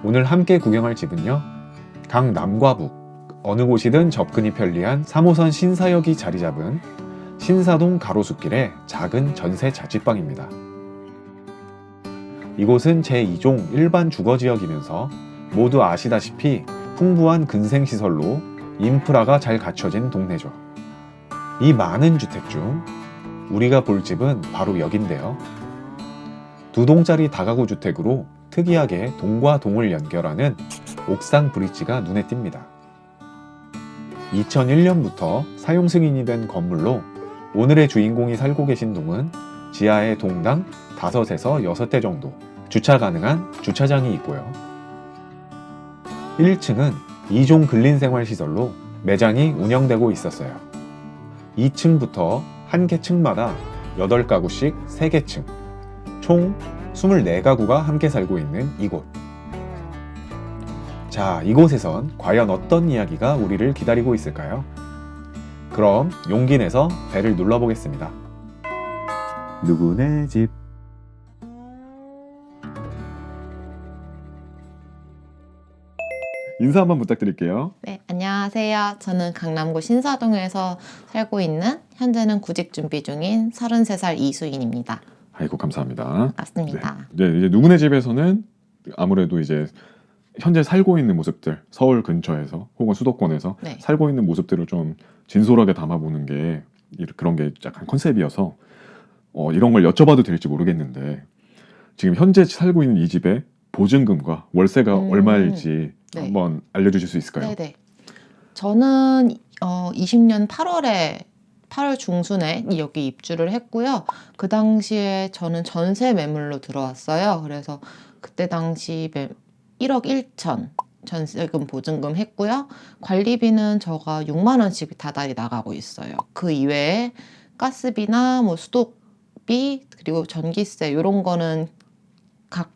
오늘 함께 구경할 집은요, 강남과 북 어느 곳이든 접근이 편리한 3호선 신사역이 자리 잡은 신사동 가로수길의 작은 전세 자취방입니다. 이곳은 제2종 일반 주거지역이면서 모두 아시다시피 풍부한 근생시설로 인프라가 잘 갖춰진 동네죠. 이 많은 주택 중 우리가 볼 집은 바로 여긴데요. 2동짜리 다가구 주택으로 특이하게 동과 동을 연결하는 옥상 브릿지가 눈에 띕니다. 2001년부터 사용 승인이 된 건물로 오늘의 주인공이 살고 계신 동은 지하에 동당 5에서 6대 정도 주차 가능한 주차장이 있고요. 1층은 2종 근린생활시설로 매장이 운영되고 있었어요. 2층부터 한 개 층마다 8가구씩 3개 층, 총 24가구가 함께 살고 있는 이곳. 자, 이곳에선 과연 어떤 이야기가 우리를 기다리고 있을까요? 그럼 용기 내서 배를 눌러보겠습니다. 누구네 집. 인사 한번 부탁드릴게요. 네, 안녕하세요. 저는 강남구 신사동에서 살고 있는 현재는 구직 준비 중인 33살 이수인입니다. 아이고, 감사합니다. 맞습니다. 네, 이제 누구네 집에서는 아무래도 이제 현재 살고 있는 모습들, 서울 근처에서 혹은 수도권에서 네. 살고 있는 모습들을 좀 진솔하게 담아보는 게 그런 게 약간 컨셉이어서 이런 걸 여쭤봐도 될지 모르겠는데, 지금 현재 살고 있는 이 집의 보증금과 월세가 얼마일지 네. 한번 알려주실 수 있을까요? 네네. 저는 20년 8월 중순에 여기 입주를 했고요. 그 당시에 저는 전세 매물로 들어왔어요. 그래서 그때 당시 1억 1천 전세금 보증금 했고요. 관리비는 저가 6만 원씩 다달이 나가고 있어요. 그 이외에 가스비나 뭐 수도비 그리고 전기세 이런 거는 각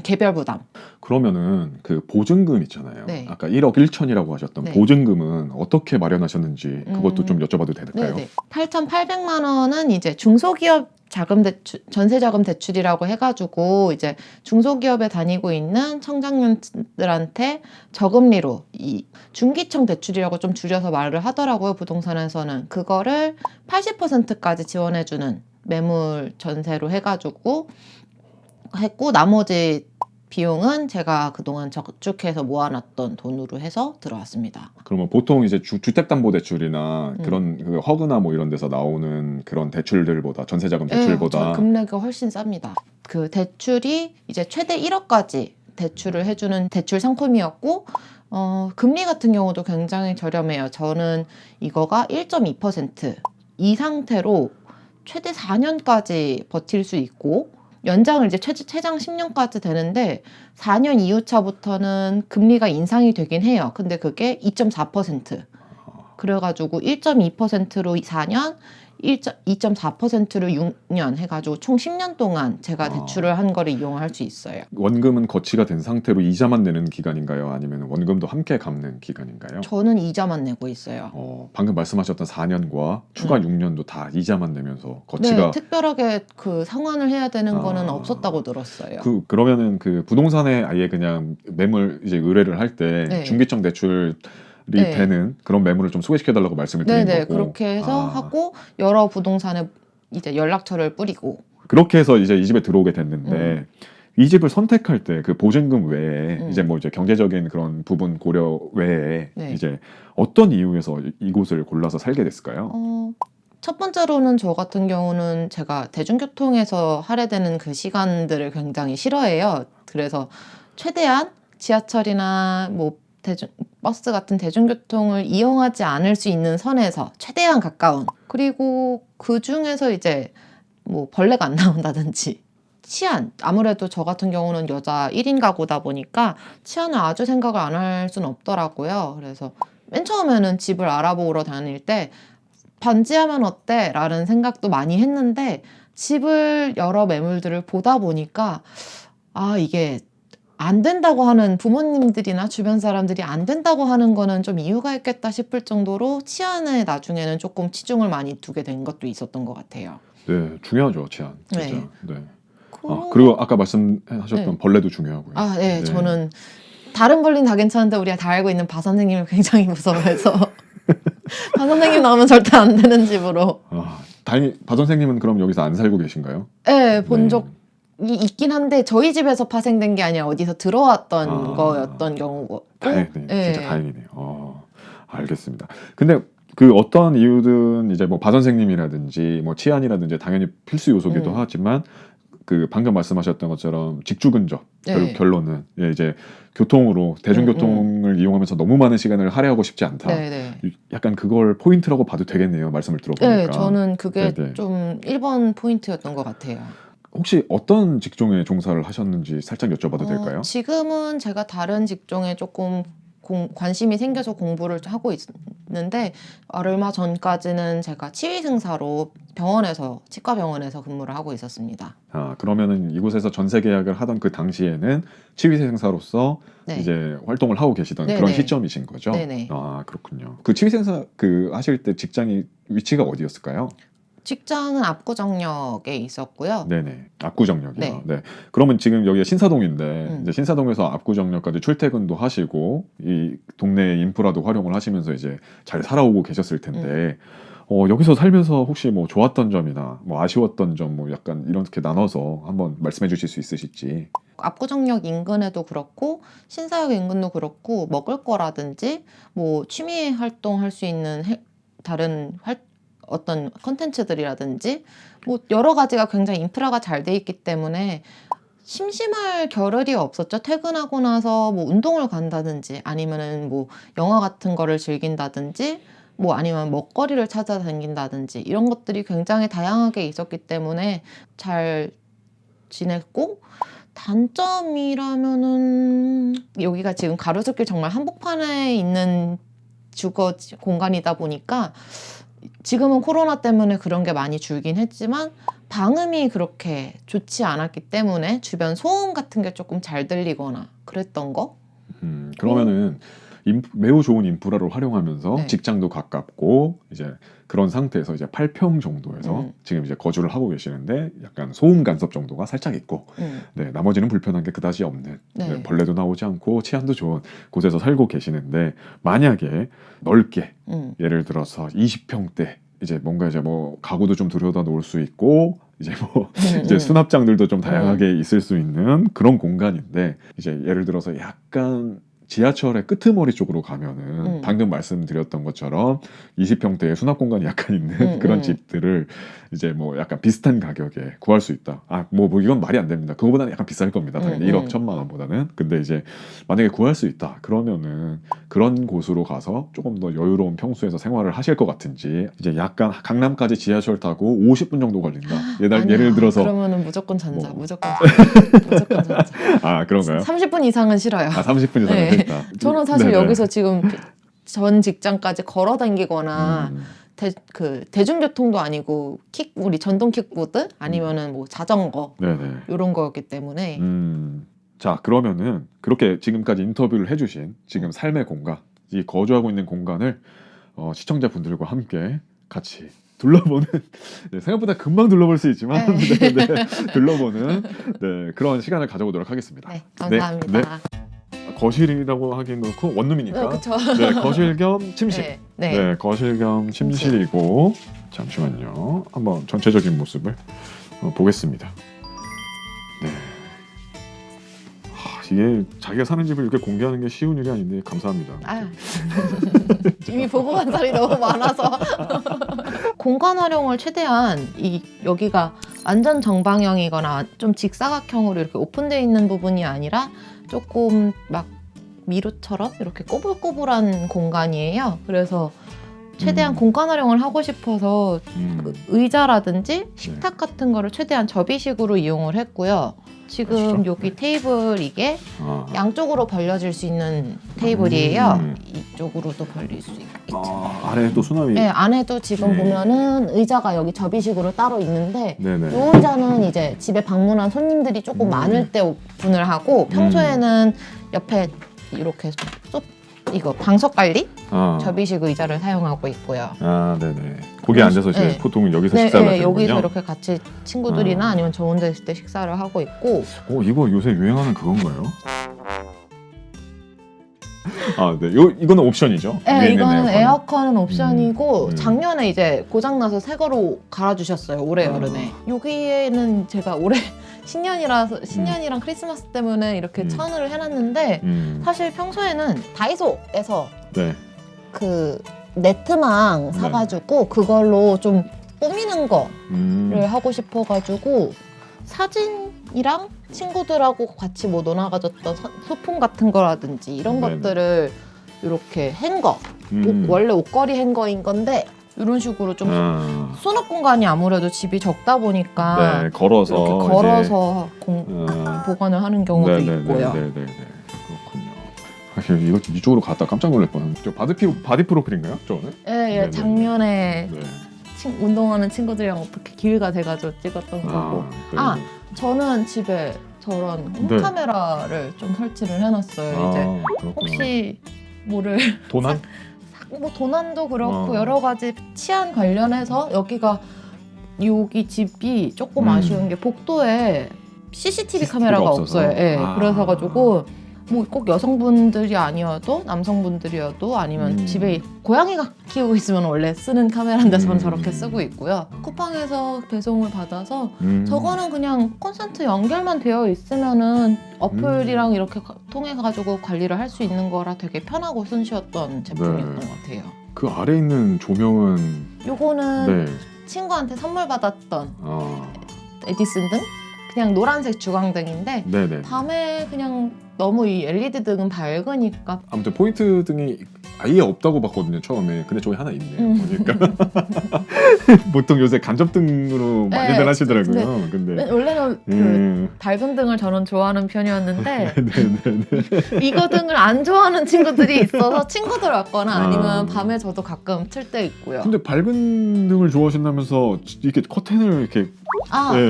개별 부담. 그러면은 그 보증금 있잖아요. 네. 아까 1억 1천이라고 하셨던 네. 보증금은 어떻게 마련하셨는지 그것도 좀 여쭤봐도 될까요? 네네. 8,800만 원은 이제 중소기업 자금 대출, 전세자금 대출이라고 해가지고 이제 중소기업에 다니고 있는 청장년들한테 저금리로 이 중기청 대출이라고 좀 줄여서 말을 하더라고요. 부동산에서는 그거를 80%까지 지원해주는 매물 전세로 해가지고 했고 나머지 비용은 제가 그동안 저축해서 모아놨던 돈으로 해서 들어왔습니다. 그러면 보통 이제 주택담보대출이나 그런 그 허그나 뭐 이런 데서 나오는 그런 대출들보다 전세자금 대출보다 네, 금액이 훨씬 쌉니다. 그 대출이 이제 최대 1억까지 대출을 해주는 대출 상품이었고 금리 같은 경우도 굉장히 저렴해요. 저는 이거가 1.2% 이 상태로 최대 4년까지 버틸 수 있고 연장을 이제 최장 10년까지 되는데 4년 이후 차부터는 금리가 인상이 되긴 해요. 근데 그게 2.4%. 그래가지고 1.2%로 4년, 2.4%로 6년 해가지고 총 10년 동안 제가 대출을 한 거를 이용할 수 있어요. 원금은 거치가 된 상태로 이자만 내는 기간인가요? 아니면 원금도 함께 갚는 기간인가요? 저는 이자만 내고 있어요. 방금 말씀하셨던 4년과 추가 6년도 다 이자만 내면서 거치가 네, 특별하게 그 상환을 해야 되는 거는 없었다고 들었어요. 그러면은 그 부동산에 아예 그냥 매물 이제 의뢰를 할 때 네. 중기청 대출이 네. 되는 그런 매물을 좀 소개시켜달라고 말씀을 드린 네네, 거고. 그렇게 해서 하고 여러 부동산에 이제 연락처를 뿌리고. 그렇게 해서 이제 이 집에 들어오게 됐는데 이 집을 선택할 때 그 보증금 외에 이제 뭐 이제 경제적인 그런 부분 고려 외에 네. 이제 어떤 이유에서 이곳을 골라서 살게 됐을까요? 첫 번째로는 저 같은 경우는 제가 대중교통에서 할애되는 그 시간들을 굉장히 싫어해요. 그래서 최대한 지하철이나 뭐 버스 같은 대중교통을 이용하지 않을 수 있는 선에서 최대한 가까운, 그리고 그 중에서 이제 뭐 벌레가 안 나온다든지 치안, 아무래도 저 같은 경우는 여자 1인 가구다 보니까 치안을 아주 생각을 안 할 수는 없더라고요. 그래서 맨 처음에는 집을 알아보러 다닐 때 반지하면 어때? 라는 생각도 많이 했는데 집을 여러 매물들을 보다 보니까 이게 안 된다고 하는 부모님들이나 주변 사람들이 안 된다고 하는 거는 좀 이유가 있겠다 싶을 정도로 치안에 나중에는 조금 치중을 많이 두게 된 것도 있었던 것 같아요. 네, 중요하죠, 치안. 진짜. 네. 네. 그리고 아까 말씀하셨던 네. 벌레도 중요하고요. 아, 네. 네. 저는 다른 벌레는 다 괜찮은데 우리가 다 알고 있는 바 선생님을 굉장히 무서워해서 바 선생님 나오면 절대 안 되는 집으로. 다행히 바 선생님은 그럼 여기서 안 살고 계신가요? 네, 본 네. 적이 있긴 한데 저희 집에서 파생된 게 아니라 어디서 들어왔던 거였던 경우고. 다행이네요. 네. 진짜 다행이네요. 알겠습니다. 근데 그 어떤 이유든 이제 뭐 바 선생님이라든지 뭐 치안이라든지 당연히 필수 요소기도 하지만 그 방금 말씀하셨던 것처럼 직주 근접 네. 결론은 이제 교통으로 대중교통을 이용하면서 너무 많은 시간을 할애하고 싶지 않다. 네. 약간 그걸 포인트라고 봐도 되겠네요. 말씀을 들어보니까. 네, 저는 그게 네네. 좀 1번 포인트였던 것 같아요. 혹시 어떤 직종에 종사를 하셨는지 살짝 여쭤봐도 될까요? 지금은 제가 다른 직종에 조금 관심이 생겨서 공부를 하고 있는데 얼마 전까지는 제가 치위생사로 치과 병원에서 근무를 하고 있었습니다. 그러면은 이곳에서 전세 계약을 하던 그 당시에는 치위생사로서 네. 이제 활동을 하고 계시던 네네. 그런 시점이신 거죠? 네네. 그렇군요. 그 치위생사 하실 때 직장이 위치가 어디였을까요? 직장은 압구정역에 있었고요. 네네. 압구정역이요. 네. 네. 그러면 지금 여기가 신사동인데 이제 음. 신사동에서 압구정역까지 출퇴근도 하시고 이 동네 인프라도 활용을 하시면서 이제 잘 살아오고 계셨을 텐데 여기서 살면서 혹시 뭐 좋았던 점이나 뭐 아쉬웠던 점 뭐 약간 이렇게 나눠서 한번 말씀해 주실 수 있으실지. 압구정역 인근에도 그렇고 신사역 인근도 그렇고 먹을 거라든지 뭐 취미 활동할 수 있는 다른 어떤 컨텐츠들이라든지 뭐 여러 가지가 굉장히 인프라가 잘 돼 있기 때문에 심심할 겨를이 없었죠. 퇴근하고 나서 뭐 운동을 간다든지 아니면은 뭐 영화 같은 거를 즐긴다든지 뭐 아니면 먹거리를 찾아다닌다든지 이런 것들이 굉장히 다양하게 있었기 때문에 잘 지냈고, 단점이라면은 여기가 지금 가로수길 정말 한복판에 있는 주거 공간이다 보니까 지금은 코로나 때문에 그런 게 많이 줄긴 했지만 방음이 그렇게 좋지 않았기 때문에 주변 소음 같은 게 조금 잘 들리거나 그랬던 거? 그러면은 매우 좋은 인프라를 활용하면서 네. 직장도 가깝고 이제 그런 상태에서 이제 8평 정도에서 지금 이제 거주를 하고 계시는데 약간 소음 간섭 정도가 살짝 있고 네, 나머지는 불편한 게 그다지 없는 네. 네, 벌레도 나오지 않고 치안도 좋은 곳에서 살고 계시는데 만약에 넓게 예를 들어서 20평대 이제 뭔가 이제 뭐 가구도 좀 들여다 놓을 수 있고 이제 뭐 이제 수납장들도 좀 다양하게 있을 수 있는 그런 공간인데 이제 예를 들어서 약간 지하철의 끄트머리 쪽으로 가면은 방금 말씀드렸던 것처럼 20평대의 수납 공간이 약간 있는 그런 집들을 이제 뭐 약간 비슷한 가격에 구할 수 있다. 뭐 이건 말이 안 됩니다. 그거보다는 약간 비쌀 겁니다. 당연히 1억 1천만 원보다는. 근데 이제 만약에 구할 수 있다. 그러면은 그런 곳으로 가서 조금 더 여유로운 평수에서 생활을 하실 것 같은지 이제 약간 강남까지 지하철 타고 50분 정도 걸린다. 예를 들어서 그러면은 무조건 전자. 뭐. 무조건 전자. 그런가요? 30분 이상은 싫어요. 30분 이상은 네. 싫다. 저는 사실 네네. 여기서 지금 전 직장까지 걸어 다니거나 대중교통도 아니고 우리 전동 킥보드 아니면은 뭐 자전거 네네. 이런 거였기 때문에 자, 그러면은 그렇게 지금까지 인터뷰를 해주신 지금 삶의 공간, 이 거주하고 있는 공간을 시청자분들과 함께 같이 둘러보는 네, 생각보다 금방 둘러볼 수 있지만 둘러보는 그런 시간을 가져보도록 하겠습니다. 네, 감사합니다. 거실이라고 하긴 그렇고 원룸이니까 그쵸. 네, 거실 겸 침실. 네. 거실 겸 침실이고 잠시만요. 한번 전체적인 모습을 보겠습니다. 네. 이게 자기가 사는 집을 이렇게 공개하는 게 쉬운 일이 아닌데 감사합니다. 이미 보고 간 살이 너무 많아서 공간 활용을 최대한 여기가 완전 정방형이거나 좀 직사각형으로 이렇게 오픈되어 있는 부분이 아니라 조금 막 미로처럼 이렇게 꼬불꼬불한 공간이에요. 그래서 최대한 공간 활용을 하고 싶어서 의자라든지 식탁 같은 거를 최대한 접이식으로 이용을 했고요. 지금 여기 테이블 이게 양쪽으로 벌려질 수 있는 테이블이에요. 이쪽으로도 벌릴 수 있죠. 안에도 수납이. 네, 안에도 지금 보면은 의자가 여기 접이식으로 따로 있는데 네네. 이 의자는 이제 집에 방문한 손님들이 조금 많을 때 오픈을 하고 평소에는 옆에 이렇게 이거 방석 관리 접이식 의자를 사용하고 있고요. 네네. 거기 앉아서 이제 네. 보통 여기서 네, 식사를 네, 하시는군요. 여기서 이렇게 같이 친구들이나 아니면 저 혼자 있을 때 식사를 하고 있고. 이거 요새 유행하는 그건가요? 네. 이거는 옵션이죠? 네, 위에 있는 이거는 에어컨은. 에어컨은 옵션이고 음. 작년에 이제 고장나서 새 거로 갈아주셨어요. 올해 여름에. 여기에는 제가 올해 신년이랑 크리스마스 때문에 이렇게 천을 해놨는데 사실 평소에는 다이소에서 네. 그 네트망 사가지고 그걸로 좀 꾸미는 거를 하고 싶어가지고 사진이랑 친구들하고 같이 뭐 논아가졌던 소품 같은 거라든지 이런 네네. 것들을 이렇게 행거, 원래 옷걸이 행거인 건데 이런 식으로 좀 수납 공간이 아무래도 집이 적다 보니까 네, 걸어서 이렇게 걸어서 보관을 하는 경우도 있고요. 네네네. 그렇군요. 사실 이거 이쪽으로 갔다 깜짝 놀랄 뻔. 저 바디 프로필인가요? 저는? 예, 네네네. 작년에 네. 운동하는 친구들이랑 어떻게 기회가 돼가지고 찍었던 거고. 그래요? 저는 집에 저런 네. 홈카메라를 좀 설치를 해놨어요. 이제 그렇구나. 혹시 뭐를 도난? 뭐 도난도 그렇고 어. 여러 가지 치안 관련해서 여기 집이 조금 아쉬운 게 복도에 CCTV 카메라가 없어서? 없어요. 예. 그래서 가지고 뭐 꼭 여성분들이 아니어도 남성분들이어도 아니면 집에 고양이가 키우고 있으면 원래 쓰는 카메라인데 저는 저렇게 쓰고 있고요. 쿠팡에서 배송을 받아서 저거는 그냥 콘센트 연결만 되어 있으면은 어플이랑 이렇게 통해 가지고 관리를 할 수 있는 거라 되게 편하고 손쉬웠던 제품이었던 것 같아요. 그 아래 있는 조명은 요거는 네. 친구한테 선물 받았던 에디슨 등? 그냥 노란색 주광등인데 네네. 밤에 그냥 너무 이 LED 등은 밝으니까 아무튼 포인트 등이 아예 없다고 봤거든요 처음에. 근데 저기 하나 있네요. 보니까 보통 요새 간접등으로 많이들 하시더라고요. 근데 원래는 그 밝은 등을 저는 좋아하는 편이었는데 이거 등을 안 좋아하는 친구들이 있어서 친구들 왔거나 아니면 밤에 저도 가끔 틀 때 있고요. 근데 밝은 등을 좋아하신다면서 이렇게 커튼을 이렇게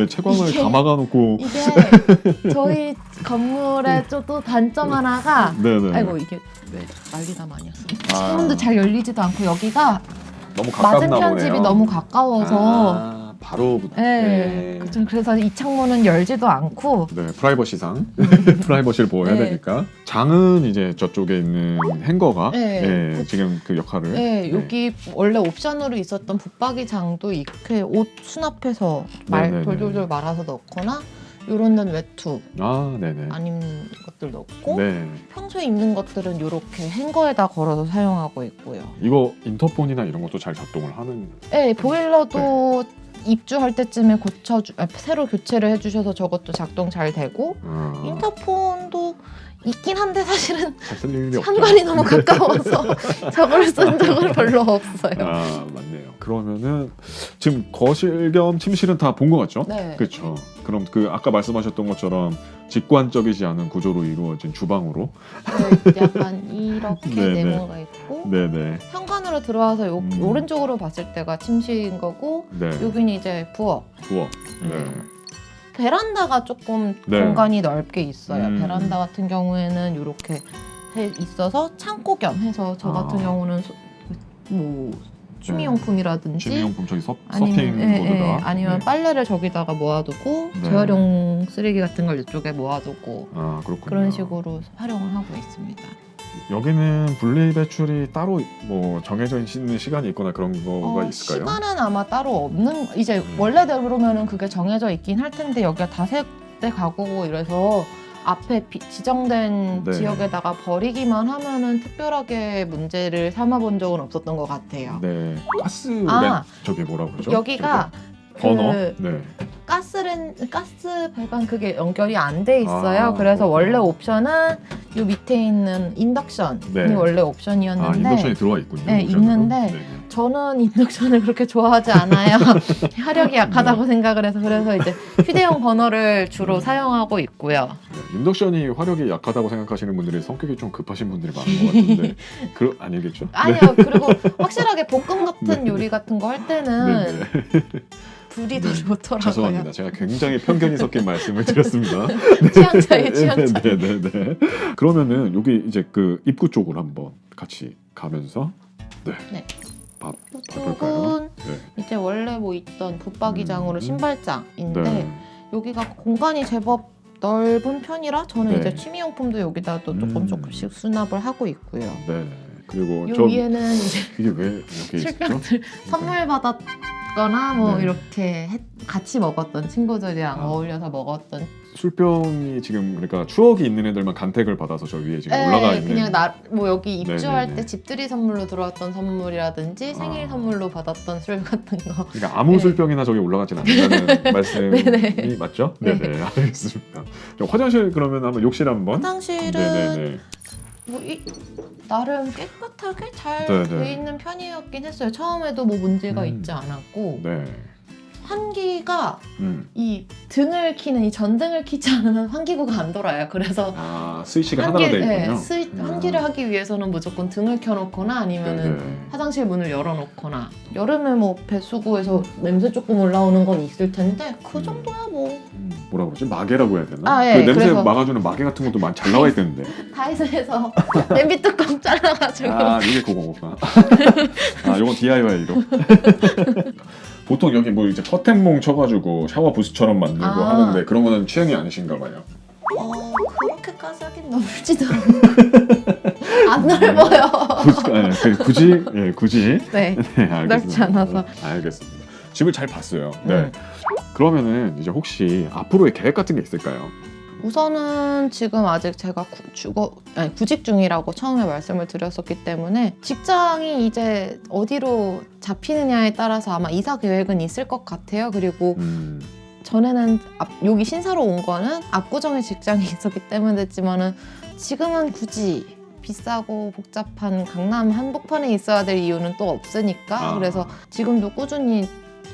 채광을 다 막아놓고 이게 저희 건물의 또 단점 하나가 네네. 아이고 이게 왜 난리가 많이 났어. 창문도 잘 열리지도 않고 여기가 너무 가깝나 맞은편 보네요. 집이 너무 가까워서 바로 그래서 이 창문은 열지도 않고 프라이버시상 프라이버시를 보호해야 되니까. 장은 이제 저쪽에 있는 행거가 지금 그 역할을 여기 원래 옵션으로 있었던 붙박이 장도 이렇게 옷 수납해서 돌돌돌 말아서 넣거나 이런 데는 외투 아닌 것들 넣고 평소에 입는 것들은 이렇게 행거에다 걸어서 사용하고 있고요. 이거 인터폰이나 이런 것도 잘 작동을 하는? 보일러도 입주할 때쯤에 새로 교체를 해주셔서 저것도 작동 잘 되고 인터폰도 있긴 한데 사실은 현관이 너무 가까워서 저걸 쓴 적은 별로 없어요. 맞네요. 그러면은 지금 거실 겸 침실은 다 본 것 같죠? 네. 그렇죠. 그럼 그 아까 말씀하셨던 것처럼 직관적이지 않은 구조로 이루어진 주방으로 약간 이렇게 네모가 있고 현관으로 들어와서 오른쪽으로 봤을 때가 침실인 거고 여기는 이제 부엌. 베란다가 조금 공간이 넓게 있어요. 베란다 같은 경우에는 이렇게 있어서 창고 겸 해서 저 같은 경우는 뭐 취미용품이라든지 취미용품 저기 서핑보드가 아니면 빨래를 저기다가 모아두고 재활용 쓰레기 같은 걸 이쪽에 모아두고 그런 식으로 활용을 하고 있습니다. 여기는 분리 배출이 따로 뭐 정해져 있는 시간이 있거나 그런 거가 있을까요? 시간은 아마 따로 없는 이제 원래대로면은 그게 정해져 있긴 할 텐데 여기가 다세대 가구고 이래서 앞에 지정된 지역에다가 버리기만 하면은 특별하게 문제를 삼아본 적은 없었던 것 같아요. 가스 저게 뭐라고 그러죠? 여기가 버너? 가스 배관 그게 연결이 안 돼 있어요. 그래서 원래 옵션은 요 밑에 있는 인덕션이 원래 옵션이었는데 인덕션이 들어와 있군요. 있는데 저는 인덕션을 그렇게 좋아하지 않아요. 화력이 약하다고 생각을 해서 그래서 이제 휴대용 버너를 주로 사용하고 있고요. 인덕션이 화력이 약하다고 생각하시는 분들이 성격이 좀 급하신 분들이 많은 것 같은데 아니겠죠? 아니요. 그리고 확실하게 볶음 같은 요리 같은 거 할 때는 불이 더 좋더라고요. 죄송합니다. 제가 굉장히 편견이 섞인 말씀을 드렸습니다. 취향 차이. 그러면은 여기 이제 그 입구 쪽으로 한번 같이 가면서 봐볼까요? 이쪽은 네. 이제 원래 뭐 있던 붙박이장으로 신발장인데 네. 여기가 공간이 제법 넓은 편이라 저는 네. 이제 취미용품도 여기다 또 조금씩 수납을 하고 있고요. 네. 그리고 요 저 위에는 이제 이게 왜 이렇게 있죠? 술병들 선물 받았거나 뭐 네. 이렇게 같이 먹었던 친구들이랑 아. 어울려서 먹었던 술병이 지금 그러니까 추억이 있는 애들만 간택을 받아서 저 위에 지금 올라가 있는. 그냥 뭐 여기 입주할 네네네. 때 집들이 선물로 들어왔던 선물이라든지 생일 선물로 받았던 술 같은 거. 그러니까 아무 네. 술병이나 저기 올라가진 않는다는 말씀이 네네. 맞죠? 네. 네네 알겠습니다. 저 화장실 그러면 한번 욕실 한번. 화장실은 네네네. 뭐 나름 깨끗하게 잘 네네. 돼 있는 편이었긴 했어요. 처음에도 뭐 문제가 있지 않았고 네. 환기가 이 등을 키는 이 전등을 키지 않으면 환기구가 안 돌아요. 그래서 아 스위치가 하나로 돼 있군요. 환기를 하기 위해서는 무조건 등을 켜놓거나 아니면은 네네. 화장실 문을 열어놓거나 여름에 뭐 배수구에서 냄새 조금 올라오는 건 있을 텐데 그 정도야 뭐. 뭐라 그러지? 마개라고 해야 되나? 아, 예. 그 냄새 그래서 막아주는 마개 같은 것도 많이 잘 나와 있던데. 다이소에서 냄비 뚜껑 잘라가지고 아 이게 그거구나. 아 이건 DIY로. 보통 여기 뭐 이제 커튼몽 쳐가지고 샤워 부스처럼 만들고 하는데 그런 거는 취향이 아니신가 봐요. 그렇게까지 하긴 넓지도 안 넓어요. 굳이. 네. 네, 알겠습니다. 넓지 않아서. 알겠습니다. 집을 잘 봤어요. 네. 그러면은 이제 혹시 앞으로의 계획 같은 게 있을까요? 우선은 지금 아직 제가 구직 중이라고 처음에 말씀을 드렸었기 때문에 직장이 이제 어디로 잡히느냐에 따라서 아마 이사 계획은 있을 것 같아요. 그리고 전에는 여기 신사로 온 거는 압구정에 직장이 있었기 때문이었지만은 지금은 굳이 비싸고 복잡한 강남 한복판에 있어야 될 이유는 또 없으니까 그래서 지금도 꾸준히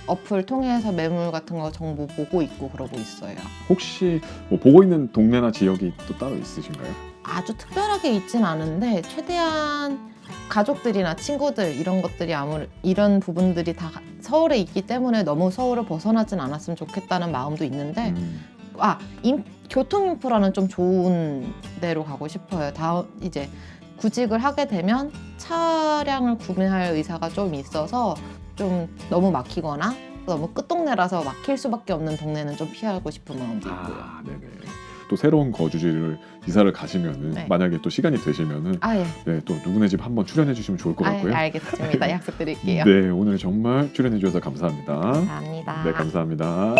어플 통해서 매물 같은 거 정보 보고 있고 그러고 있어요. 혹시 뭐 보고 있는 동네나 지역이 또 따로 있으신가요? 아주 특별하게 있진 않은데 최대한 가족들이나 친구들 이런 것들이 이런 부분들이 다 서울에 있기 때문에 너무 서울을 벗어나진 않았으면 좋겠다는 마음도 있는데 교통 인프라는 좀 좋은 데로 가고 싶어요. 이제 구직을 하게 되면 차량을 구매할 의사가 좀 있어서 좀 너무 막히거나 너무 끝동네라서 막힐 수밖에 없는 동네는 좀 피하고 싶은 마음도 있고요. 네네. 또 새로운 거주지를 이사를 가시면은 네. 만약에 또 시간이 되시면은 예. 또 누구네 집 한번 출연해 주시면 좋을 것 같고요. 알겠습니다. 약속드릴게요. 네, 오늘 정말 출연해 주셔서 감사합니다. 감사합니다. 네, 감사합니다.